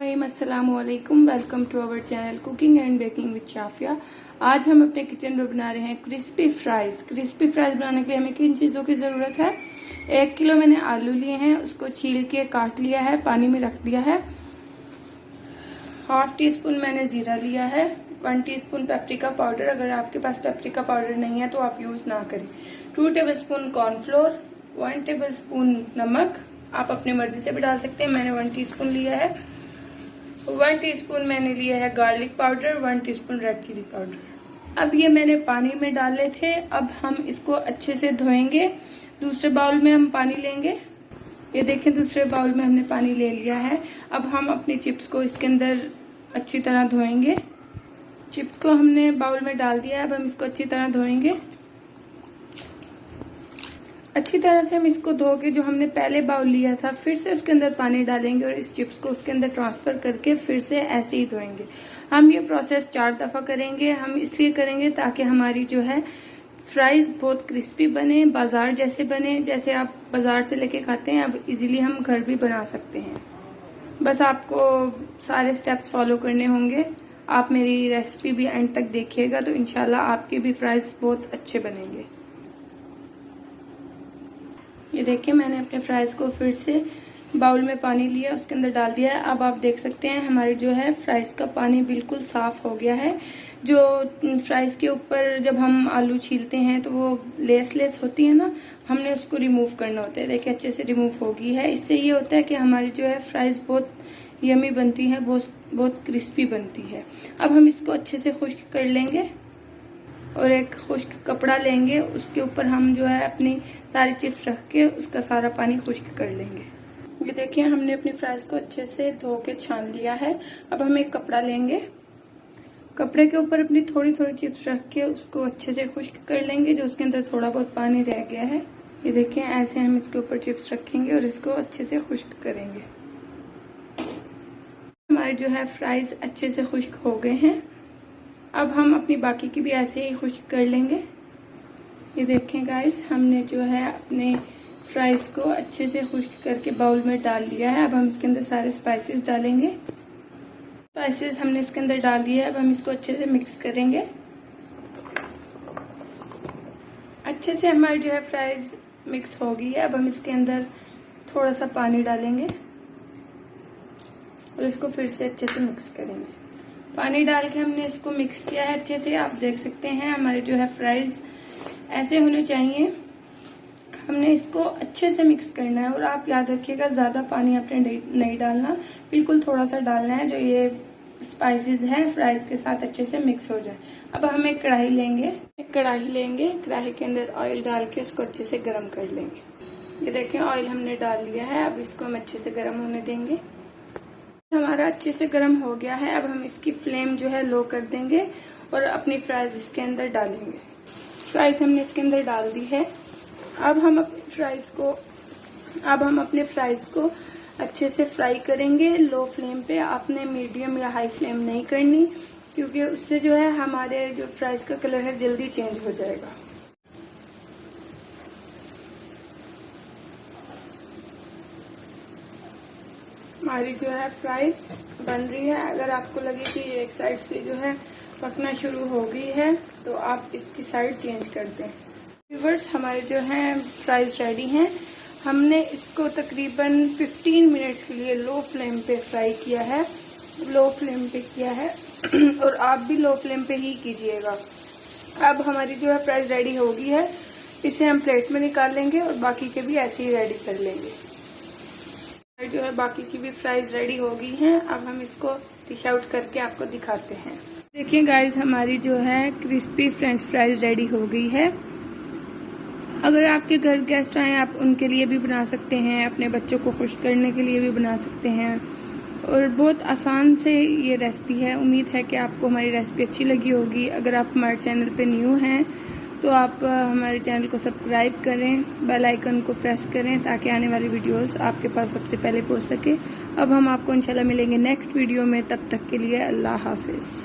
अस्सलाम वालेकुम। Welcome to our channel cooking and baking with Shafia. आज हम अपने किचन में बना रहे हैं क्रिस्पी फ्राइज। क्रिस्पी फ्राइज बनाने के लिए हमें किन चीज़ों की ज़रूरत है। 1 किलो मैंने आलू लिए हैं, उसको छील के काट लिया है, पानी में रख दिया है। 1/2 टीस्पून मैंने ज़ीरा लिया है। 1 टीस्पून पेपरिका पाउडर, अगर आपके पास पेपरिका पाउडर नहीं है तो आप यूज़ ना करें। 2 टेबलस्पून कॉर्नफ्लोर, 1 टेबलस्पून नमक, आप अपनी मर्जी से भी डाल सकते हैं। मैंने 1 टीस्पून लिया है। 1 टीस्पून मैंने लिया है garlic powder, 1 teaspoon red chilli powder. अब ये मैंने पानी में डाले थे। अब हम इसको अच्छे से धोएंगे। दूसरे बाउल में हम पानी लेंगे। ये देखें, दूसरे बाउल में हमने पानी ले लिया है। अब हम अपनी चिप्स को इसके अंदर अच्छी तरह धोएंगे। चिप्स को हमने बाउल में डाल दिया है। अब हम इसको अच्छी तरह धोएंगे। अच्छी तरह से हम इसको धो के जो हमने पहले बाउल लिया था फिर से उसके अंदर पानी डालेंगे और इस चिप्स को उसके अंदर ट्रांसफर करके फिर से ऐसे ही धोएंगे। हम ये प्रोसेस 4 दफा करेंगे। हम इसलिए करेंगे ताकि हमारी जो है फ्राइज बहुत क्रिस्पी बने, बाजार जैसे बने, जैसे आप बाजार से लेके खाते हैं। अब इजीली हम घर भी बना सकते हैं। बस आपको सारे स्टेप्स फॉलो करने होंगे। आप मेरी रेसिपी भी एंड तक देखिएगा तो इंशाल्लाह आपके भी फ्राइज बहुत अच्छे बनेंगे। ये देखिए, मैंने अपने फ्राइज को फिर से बाउल में पानी लिया, उसके अंदर डाल दिया है। अब आप देख सकते हैं हमारी जो है फ्राइज का पानी बिल्कुल साफ हो गया है। जो फ्राइज के ऊपर जब हम आलू छीलते हैं तो वो लेस होती है ना, हमने उसको रिमूव करना होता है। देखिए, अच्छे से रिमूव हो गई है। इससे ये होता है कि हमारी जो है फ्राइज बहुत यमी बनती है, बहुत क्रिस्पी बनती है। अब हम इसको अच्छे से खुश्क कर लेंगे और एक खुश्क कपड़ा लेंगे, उसके ऊपर हम जो है अपनी सारी चिप्स रख के उसका सारा पानी खुश्क कर लेंगे। ये देखिए, हमने अपनी फ्राइज को अच्छे से धो के छान लिया है। अब हम एक कपड़ा लेंगे, कपड़े के ऊपर अपनी थोड़ी चिप्स रख के उसको अच्छे से खुश्क कर लेंगे, जो उसके अंदर थोड़ा बहुत पानी रह गया है। ये देखिए, ऐसे हम इसके ऊपर चिप्स रखेंगे और इसको अच्छे से खुश्क करेंगे। हमारे जो है फ्राइज अच्छे से खुश्क हो गए हैं। अब हम अपनी बाकी की भी ऐसे ही खुश्क कर लेंगे। ये देखें गाइस, हमने जो है अपने फ्राइज को अच्छे से खुश्क करके बाउल में डाल लिया है। अब हम इसके अंदर सारे स्पाइसेस डालेंगे। स्पाइसेस हमने इसके अंदर डाल दिए है। अब हम इसको अच्छे से मिक्स करेंगे। अच्छे से हमारी जो है फ्राइज मिक्स हो गई है। अब हम इसके अंदर थोड़ा सा पानी डालेंगे और इसको फिर से अच्छे से मिक्स करेंगे। पानी डाल के हमने इसको मिक्स किया है अच्छे से। आप देख सकते हैं हमारे जो है फ्राइज ऐसे होने चाहिए। हमने इसको अच्छे से मिक्स करना है और आप याद रखिएगा, ज्यादा पानी आपने नहीं डालना, बिल्कुल थोड़ा सा डालना है, जो ये स्पाइसेस हैं फ्राइज के साथ अच्छे से मिक्स हो जाए। अब हम एक कढ़ाई लेंगे, कढ़ाई के अंदर ऑयल डाल के उसको अच्छे से गर्म कर लेंगे। ये देखें, ऑयल हमने डाल लिया है। अब इसको हम अच्छे से गर्म होने देंगे। हमारा अच्छे से गर्म हो गया है। अब हम इसकी फ्लेम जो है लो कर देंगे और अपनी फ्राइज इसके अंदर डालेंगे। फ्राइज हमने इसके अंदर डाल दी है। अब हम अपने फ्राइज को अच्छे से फ्राई करेंगे लो फ्लेम पे। आपने मीडियम या हाई फ्लेम नहीं करनी, क्योंकि उससे जो है हमारे जो फ्राइज का कलर है जल्दी चेंज हो जाएगा। हमारी जो है फ्राइज बन रही है। अगर आपको लगे कि ये एक साइड से जो है पकना शुरू हो गई है तो आप इसकी साइड चेंज कर दें। व्यूअर्स, हमारे जो है फ्राइज रेडी हैं। हमने इसको तकरीबन 15 मिनट्स के लिए लो फ्लेम पे फ्राई किया है, और आप भी लो फ्लेम पे ही कीजिएगा। अब हमारी जो है फ्राइज रेडी हो गई है। इसे हम प्लेट में निकाल लेंगे और बाकी के भी ऐसे ही रेडी कर लेंगे। जो है बाकी की भी फ्राइज रेडी हो गई हैं। अब हम इसको डिश आउट करके आपको दिखाते हैं। देखिए गाइस, हमारी जो है क्रिस्पी फ्रेंच फ्राइज रेडी हो गई है। अगर आपके घर गेस्ट आए, आप उनके लिए भी बना सकते हैं, अपने बच्चों को खुश करने के लिए भी बना सकते हैं, और बहुत आसान से ये रेसिपी है। उम्मीद है कि आपको हमारी रेसिपी अच्छी लगी होगी। अगर आप हमारे चैनल पे न्यू हैं तो आप हमारे चैनल को सब्सक्राइब करें, बेल आइकन को प्रेस करें ताकि आने वाली वीडियोस आपके पास सबसे पहले पहुंच सके। अब हम आपको इंशाल्लाह मिलेंगे नेक्स्ट वीडियो में। तब तक के लिए अल्लाह हाफिज।